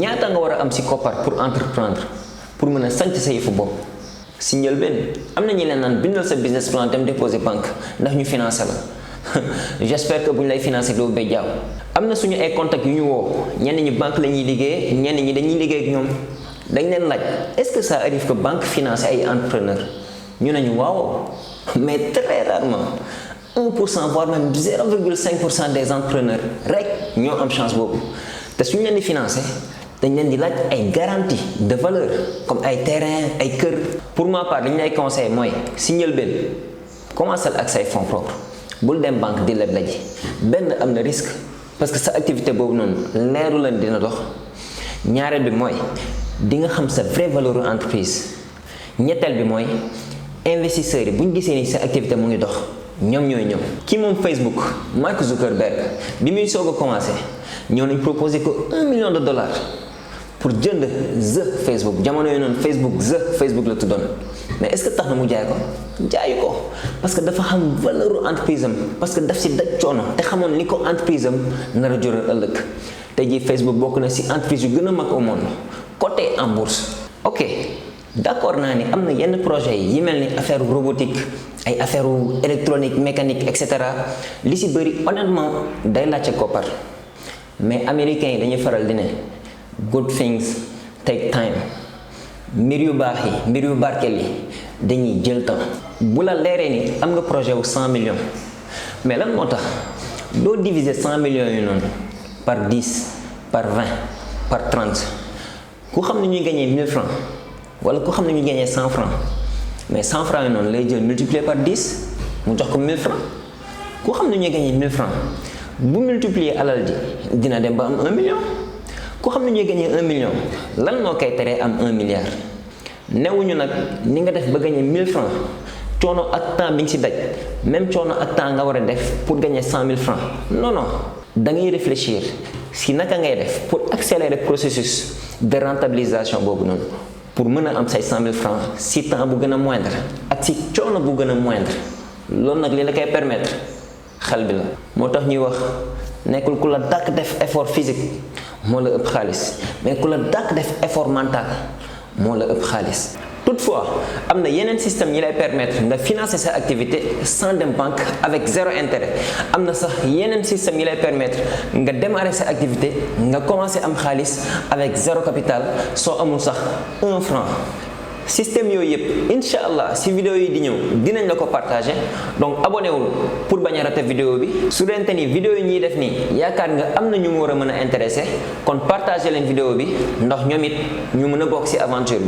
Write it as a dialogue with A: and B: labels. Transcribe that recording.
A: ñaata nga war a am si koppar pour entreprendre pour mën a sanc sa yëfu bopp. si njëlbeen am na ñi leen naan bindal sa business plan dem déposer banque ndax ñu financer la j'espère que bu ñu lay financer doo bay jaaw. am na suñu ay contacts yu ñu woo ñenn ñi banque la ñuy liggéey ñenn ñi dañuy liggéey ak ñoom dañ leen laaj est-ce que ça arrive que banque finance ay entrepreneurs ñu ne ñu waaw mais très rarement 1% voire même 0,5% des entrepreneurs rek ñoo am chance boobu te suñu leen di financer dañ leen di laaj ay garantie de valeur comme ay terrain ay kër. pour ma part li ñu lay conseil mooy si njëlbeen commencer ak say fonds propres bul dem banque di leb la ji benn am na risque parce que sa activité boobu noonu leeru leen dina dox ñaareel bi mooy di nga xam sa vraie valeur entreprise ñetteel bi mooy investisseurs yi bu ñu gisee ni sa activité mu ngi dox ñoom ñooy ñëw. kii moom Facebook Mark Zuckerberg bi muy soog a commencé ñoo nañ proposé ko $1 million pour jënd The Facebook jamono yooyu noonu The Facebook la tuddoon mais est-ce que tax na mu jaay ko jaayu ko parce que dafa xam valeur entreprise am parce que daf si daj coono te xamoon ni ko entreprise am nar a jural ëllëg tey jii Facebook bokk na si entreprise yu gën a mag au monde côté en bourse. ok d'accord naa ni am na yenn projet yi mel ni affaire robotique ay affaire électronique mécanique et cetera li si bëri honnêtement day laajte koppar mais américains yi dañuy faral di ne good things take time mbir yu baax yi mbir yu barkeel yi dañuy jël temps. bu la leeree ni am nga projet wu 100 millions mais lan moo tax doo diviser 100 millions yu noonu par 10 par 20 par 30 ku xam ne ñuy gagner 1000 francs wala ku xam ne ñuy gagner 100 francs mais 100 francs yi noonu lay jël multiplier par 10 mu jox ko 1000 francs ku xam ne ñuy gagner 1000 francs bu multiplier alal ji dina dem ba am 1 million. ku xam ne ñuy gagner 1 million lan moo koy teree am 1 milliard newuñu nag ni nga def ba gagner 1000 francs coono ak temps bi nga si daj même coono ak temps nga war a def pour gagner 100 000 francs non non da ngay réfléchir si naka ngay def pour accélérer processus de rentabilisation boobu noonu pour mën a am say 100 000 francs si temps bu gën a moindre ak si coono bu gën a moindre loolu nag li la koy permettre xel bi la. moo tax ñuy wax nekkul ku la dàq def effort physique moo la ëpp xaalis mais ku la dàq def effort mental moo la ëpp xaalis. toutefois am na yeneen système yi lay permettre nga financer sa activité sans dem banque avec zéro intérêt am na sax yeneen système yi lay permettre nga démarrer sa activité nga commencer am xaalis avec zéro capital soo amul sax 1 franc. système yooyu yëpp incha allah si vidéo yi di ñëw dinañ la ko partager donc abonné wul pour bañ a rater vidéo bi su dente ni vidéo yi ñuy def nii yaakaar nga am na ñu mu war a mën a intéressé kon partager leen vidéo bi ndax ñoom it ñu mën a bokk si aventure bi.